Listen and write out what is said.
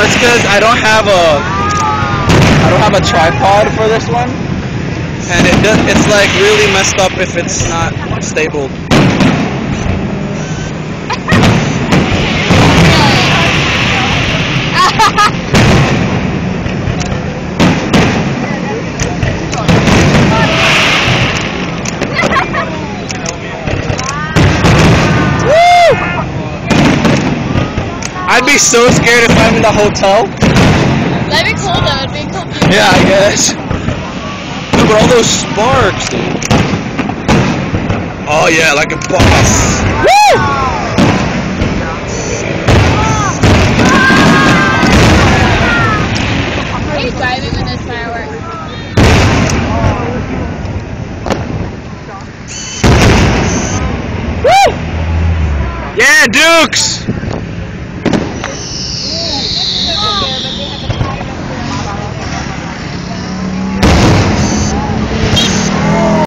That's because I don't have a tripod for this one, and it's like really messed up if it's not stable. I'd be so scared if I'm in the hotel. That'd be cool though, it'd be cool. Yeah, I guess. No, but all those sparks, dude. Oh yeah, like a boss. Woo! Are you driving when there's fireworks? Woo! Yeah, Dukes!